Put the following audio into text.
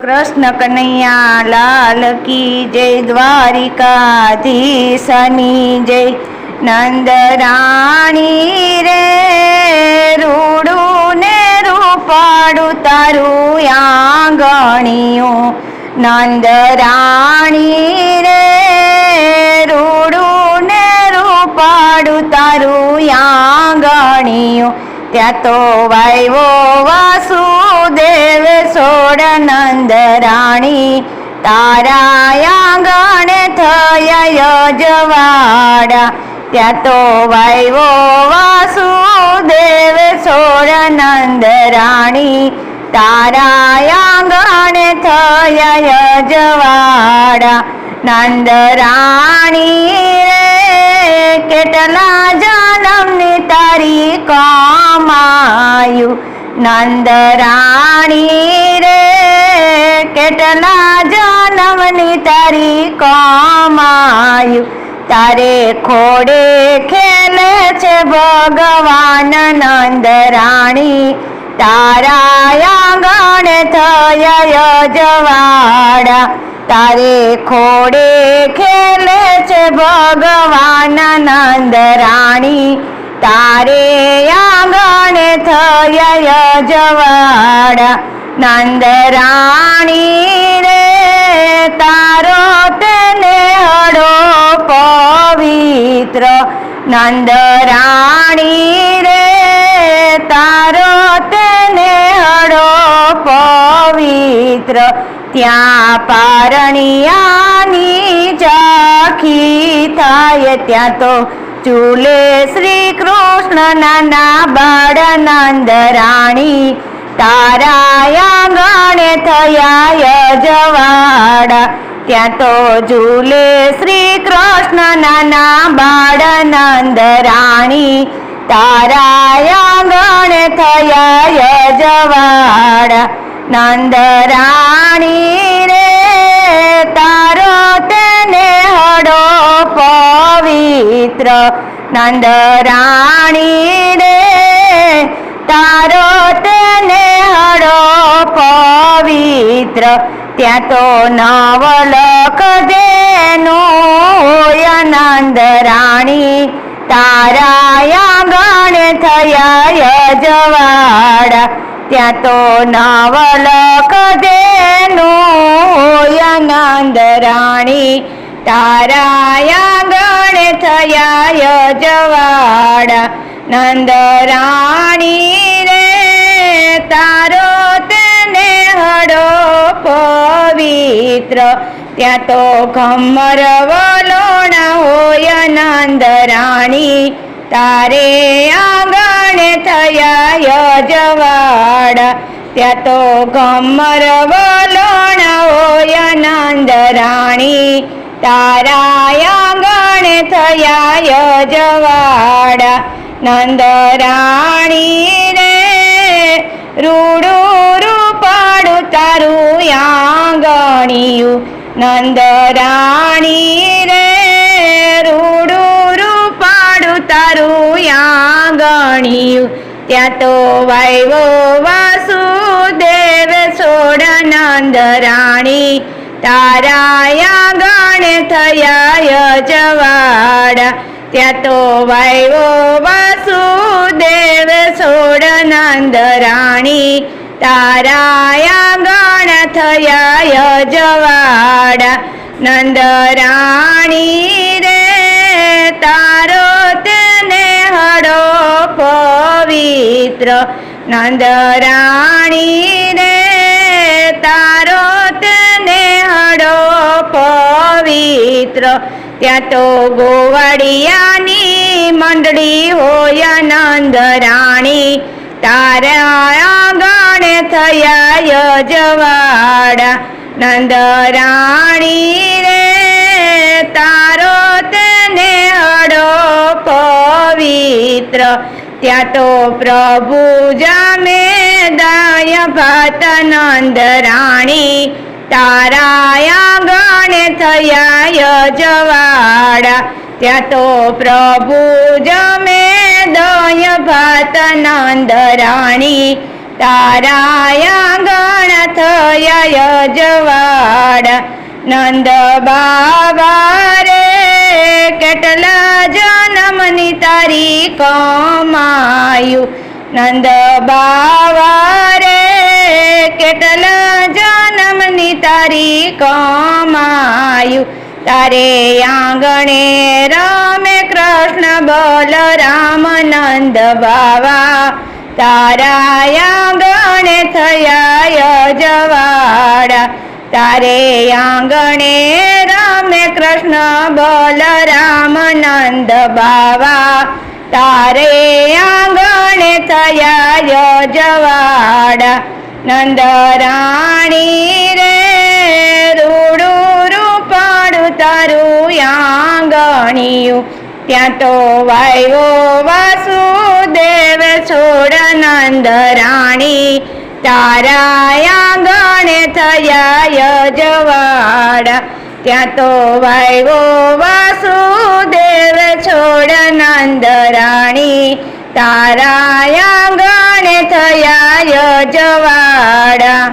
कृष्ण कन्हैया लाल की जय, द्वारिकाधीशनी जय। नंद राणी रे रूडू ने रूपाड़ू तारू आंगणियों। नंद राणी रे रूडू ने रूपाड़ू तारू आंगणियों। त्या तो वायवो वासुदेव सोड नंद राणी तारा आंगणे थया यजवाड़ा। त्या तो वायवो वासुदेव सोड नंद राणी तारा आंगणे थया यजवाड़ा। नंद राणी रे केटला जनमनी तारी कमायु। नंद राणी रे केटला जनमनी तारी कमायु। तारे खोड़े खेले छे भगवान नंद राणी तारा आंगणे थया यजवाड़ा। तारे खोड़े खेले छे भगवान नंद राणी तारे आंगणे थया यजवाड़ा। नंद राणी रे तारो तेने हड़ो पवित्र। नंद राणी रे तारो तेने हड़ो पवित्र। त्या पारणियानी चाखी थाय त्या तो चूले श्री कृष्ण नाना बाळ नंद राणी तारा आंगणे थया यजवाड़ा। त्या तो झूले श्री कृष्ण नाना बाळ नंद राणी तारा आंगणे थया यजवाड़ा। नंद राणी रे तारो तेने हड़ो पवित्र। नंद राणी रे तारो तेने हड़ो पवित्र। त्या तो नवलख देनु होय नंद राणी तारा आंगणे थया यजवाड़ा। त्या तो नवलख देनु होय नंद राणी तारा आंगणे थया यजवाड़ा। नंद राणी रे तारो तेने हड़ो पवित्र। त्या तो घमर वलोणा होय नंद राणी तारे आंगणे थया यजवाड़ा। त्या तो घमर वलोणा होय नंद राणी तारा आंगणे थया यजवाड़ा। नंद राणी रे रूडू रूपाड़ू तारू आंगणियु। नंद राणी रे रूडू रूपाड़ू तारू आंगणियु। त्या तो वायवो वासुदेव सोड नंद राणी तारा आंगणे थया यजवाड़ा। त्या तो वायवो वासुदेव सोड नंद राणी तारा आंगणे थया यजवाड़ा। नंद राणी रे तारो तेने हड़ो पवित्र। नंद राणी रे तारो तेने हड़ो पवित्र। त्या तो गोवाड़ियानी मंडली होय नंद राणी तारा आंगणे थया यजवाड़ा। नंद राणी रे तारो तेने हड़ो पवित्र। त्या तो प्रभु जामे दाय भात नंद राणी तारा आंगणे थया यजवाड़ा। त्या तो प्रभु जमे दय भात नंद राणी તારા આંગણ થયા યજવાડા. નંદ બાવા રે કેટલા જન્મની તારી કમાયું. નંદ બાવા રે કેટલા જન્મની તારી કમાયું. તારે આંગણે રમે કૃષ્ણ બલરામ નંદ બાવા. તારા આંગણે થયા યજવાડા. તારે આંગણે રમે કૃષ્ણ બલરામ નંદ બાવા. તારે આંગણે થયા યજવાડા. નંદ રાણી રે રૂડું રૂપાળું તારું આંગણિયું. ત્યાં તો વાયો વાસુદેવ છોડ નંદ રાણી. તારા આંગણે થયા યજવાડા. ત્યાં તો વાયો વાસુદેવ છોડ નંદ રાણી. તારા આંગણે થયા યજવાડા.